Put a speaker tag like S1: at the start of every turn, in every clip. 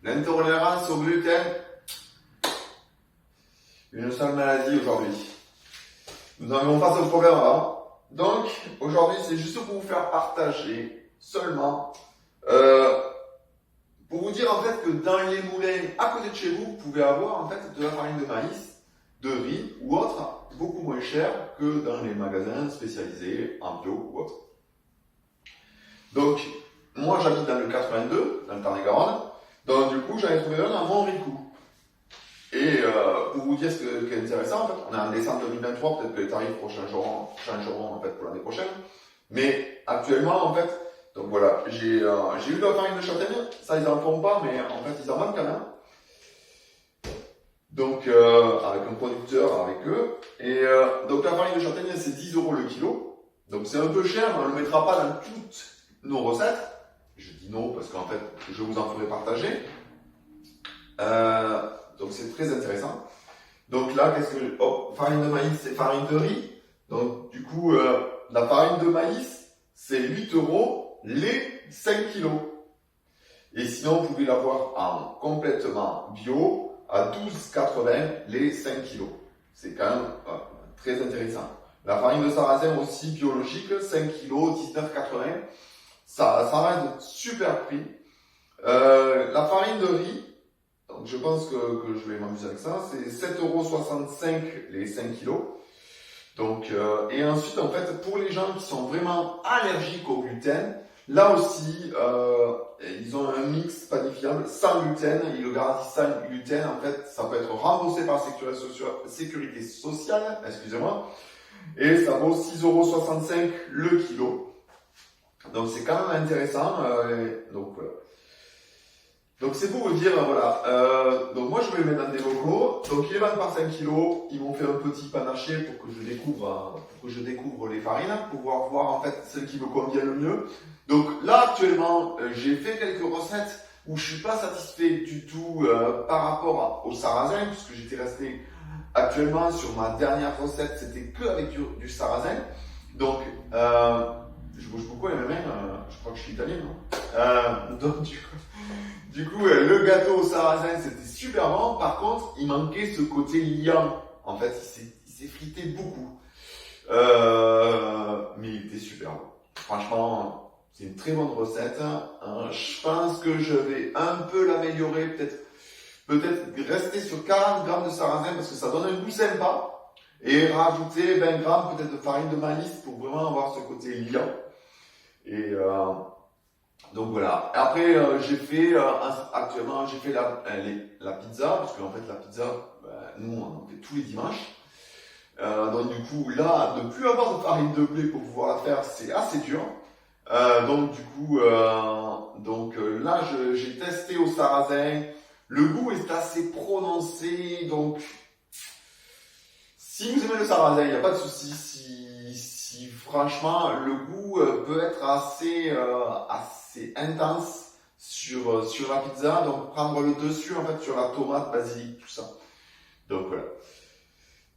S1: l'intolérance au gluten, une seule maladie aujourd'hui. Nous n'avions pas ce problème avant. Donc, aujourd'hui, c'est juste pour vous faire partager seulement, pour vous dire en fait que dans les moulins à côté de chez vous, vous pouvez avoir en fait de la farine de maïs, de riz ou autre, beaucoup moins cher que dans les magasins spécialisés en bio ou autre. Donc, moi j'habite dans le 82, dans le Tarn-et-Garonne, donc du coup j'en ai trouvé un à Montricou. Et pour vous dire ce qui est intéressant, en fait, on est en décembre 2023, peut-être que les tarifs changeront en fait pour l'année prochaine. Mais actuellement, en fait, donc voilà, j'ai eu de la farine de châtaigne, ça ils en font pas, mais en fait ils en vendent quand même. Donc avec un producteur, avec eux. Et donc la farine de châtaigne c'est 10 € le kilo. Donc c'est un peu cher, mais on ne le mettra pas dans toutes nos recettes. Je dis non parce qu'en fait je vous en ferai partager. Donc c'est très intéressant. Donc là, farine de maïs, c'est farine de riz. Donc du coup, la farine de maïs, c'est 8 € les 5 kilos. Et sinon, vous pouvez l'avoir en complètement bio à 12,80 les 5 kilos. C'est quand même très intéressant. La farine de sarrasin aussi biologique, 5 kilos, 19,80. Ça reste super prix. La farine de riz, donc je pense que je vais m'amuser avec ça. C'est 7,65 € les 5 kilos. Donc, et ensuite, en fait, pour les gens qui sont vraiment allergiques au gluten, là aussi, ils ont un mix panifiable sans gluten. Ils le garantissent sans gluten. En fait, ça peut être remboursé par la sécurité sociale, excusez-moi. Et ça vaut 6,65 € le kilo. Donc, c'est quand même intéressant. Donc, voilà. Donc c'est pour vous dire, voilà, donc moi je vais les mettre dans des locaux, donc ils les vendent par 5 kilos, ils m'ont fait un petit panaché pour que je découvre les farines, pour pouvoir voir en fait celle qui me convient le mieux. Donc là actuellement, j'ai fait quelques recettes où je suis pas satisfait du tout par rapport au sarrasin, puisque j'étais resté actuellement sur ma dernière recette, c'était que avec du sarrasin. Donc, je bouge beaucoup les mains, je crois que je suis italien, non donc du coup, le gâteau au sarrasin, c'était super bon. Par contre, il manquait ce côté liant. En fait, il s'est frité beaucoup. Mais il était super bon. Franchement, c'est une très bonne recette. Je pense que je vais un peu l'améliorer. Peut-être rester sur 40 grammes de sarrasin parce que ça donne un goût sympa. Et rajouter 20 grammes peut-être de farine de maïs pour vraiment avoir ce côté liant. Et donc voilà. Après, actuellement, j'ai fait la pizza, parce qu'en fait, la pizza, nous, on en fait tous les dimanches. Donc du coup, là, ne plus avoir de farine de blé pour pouvoir la faire, c'est assez dur. Donc du coup, là, j'ai testé au sarrasin. Le goût est assez prononcé, donc si vous aimez le sarrasin, il n'y a pas de souci. Si franchement, le goût peut être assez intense sur la pizza, donc prendre le dessus en fait sur la tomate, basilic, tout ça. Donc voilà.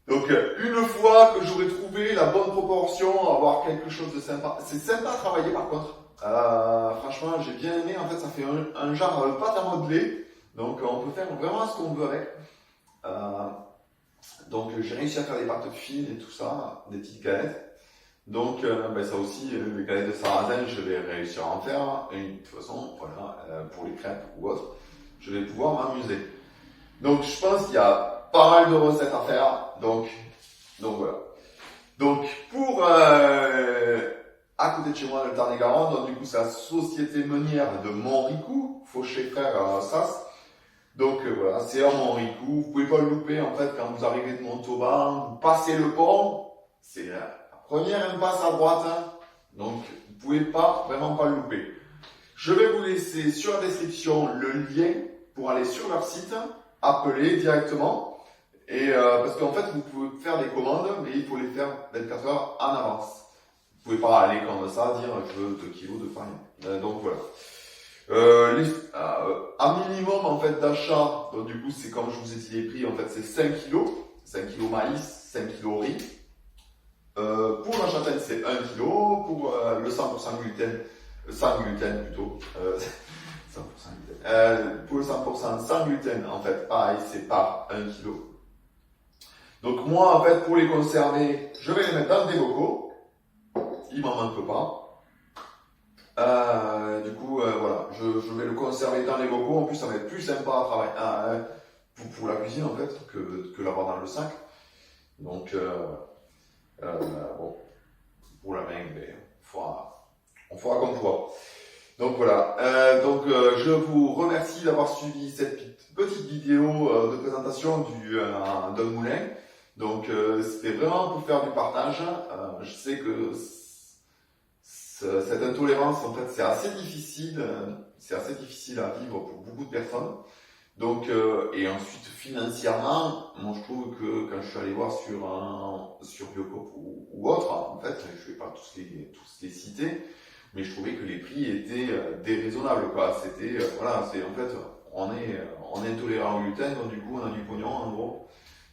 S1: Donc une fois que j'aurai trouvé la bonne proportion, avoir quelque chose de sympa. C'est sympa à travailler par contre. Franchement, j'ai bien aimé. En fait, ça fait un genre pâte à modeler. Donc on peut faire vraiment ce qu'on veut avec. Donc j'ai réussi à faire des pâtes fines et tout ça, des petites galettes. Donc ça aussi, les galettes de sarrasin, je vais réussir à en faire. Et de toute façon, voilà, pour les crêpes ou autre, je vais pouvoir m'amuser. Donc je pense qu'il y a pas mal de recettes à faire. Donc voilà. Donc pour à côté de chez moi, le Tarn-et-Garonne, donc du coup c'est la société meunière de Montricou, Fauché Frères Sas. Donc voilà, c'est à Montricou. Vous pouvez pas le louper en fait quand vous arrivez de Montauban, vous passez le pont, c'est la première impasse à droite. Donc vous pouvez vraiment pas le louper. Je vais vous laisser sur la description le lien pour aller sur leur site, appeler directement. Et parce qu'en fait vous pouvez faire des commandes, mais il faut les faire 24 heures en avance. Vous pouvez pas aller comme ça dire je veux 2 kilos de farine. Donc voilà. Un minimum en fait d'achat, donc du coup c'est comme je vous ai dit les prix, en fait c'est 5 kilos, 5 kilos maïs, 5 kilos riz. Pour la châtaigne c'est 1 kilo, pour le 100% gluten, sans gluten plutôt, Pour le 100% sans gluten, en fait, pareil, c'est par 1 kg. Donc moi, en fait, pour les conserver, je vais les mettre dans des bocaux. Il m'en manque pas. Voilà, je vais le conserver dans les bocaux. En plus, ça va être plus sympa à travailler pour la cuisine, en fait, que l'avoir dans le sac. Donc, bon, pour la main, ben, on fera comme toi. Donc voilà, je vous remercie d'avoir suivi cette petite vidéo de présentation d'un moulin. Donc c'était vraiment pour faire du partage. Je sais que cette intolérance, en fait, c'est assez difficile à vivre pour beaucoup de personnes. Donc et ensuite financièrement, moi je trouve que quand je suis allé voir sur Biocoop ou autre, en fait, je vais pas tous les citer. Mais je trouvais que les prix étaient déraisonnables, quoi. C'était, voilà, c'est en fait, on est intolérant au gluten, donc du coup, on a du pognon, en gros.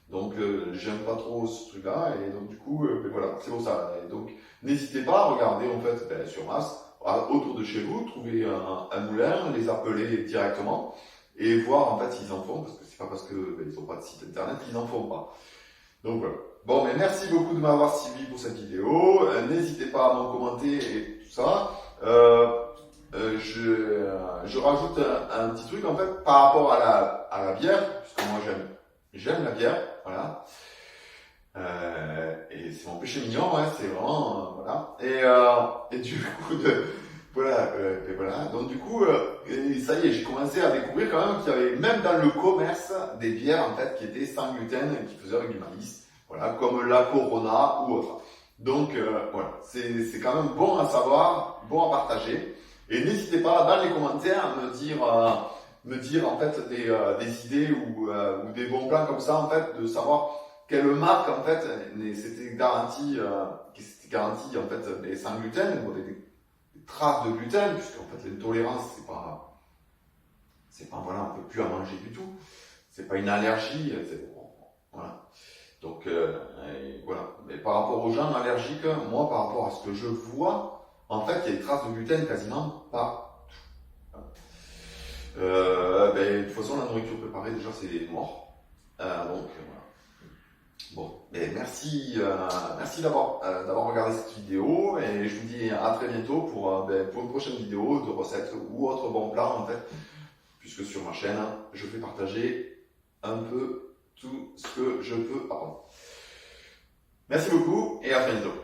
S1: Donc, j'aime pas trop ce truc-là, et donc du coup, ben voilà, c'est pour ça. Et donc, n'hésitez pas à regarder, en fait, sur Masse, autour de chez vous, trouver un moulin, les appeler directement, et voir, en fait, s'ils en font, parce que c'est pas parce que ils ont pas de site internet qu'ils en font pas. Donc voilà. Bon, mais merci beaucoup de m'avoir suivi pour cette vidéo. N'hésitez pas à m'en commenter et tout ça. Je rajoute un petit truc en fait par rapport à la bière, puisque moi j'aime la bière, voilà. Et c'est mon péché mignon, ouais, c'est vraiment voilà. Et du coup voilà, et voilà. Donc du coup, ça y est, j'ai commencé à découvrir quand même qu'il y avait même dans le commerce des bières en fait qui étaient sans gluten, qui faisaient avec du maïs. Voilà, comme la Corona ou autre. Donc voilà, c'est quand même bon à savoir, bon à partager. Et n'hésitez pas dans les commentaires à me dire en fait des idées ou des bons plans comme ça en fait, de savoir quelle marque en fait c'était garanti en fait des sans gluten ou des traces de gluten, puisque en fait l'intolérance c'est pas voilà, on peut plus en manger du tout. C'est pas une allergie, voilà. Donc voilà. Mais par rapport aux gens allergiques, moi par rapport à ce que je vois, en fait il y a des traces de gluten quasiment partout. De toute façon la nourriture préparée déjà c'est mort. Donc voilà. Bon, mais merci d'avoir regardé cette vidéo et je vous dis à très bientôt pour une prochaine vidéo de recettes ou autre bon plat en fait, puisque sur ma chaîne je fais partager un peu tout ce que je peux apprendre. Merci beaucoup et à très bientôt.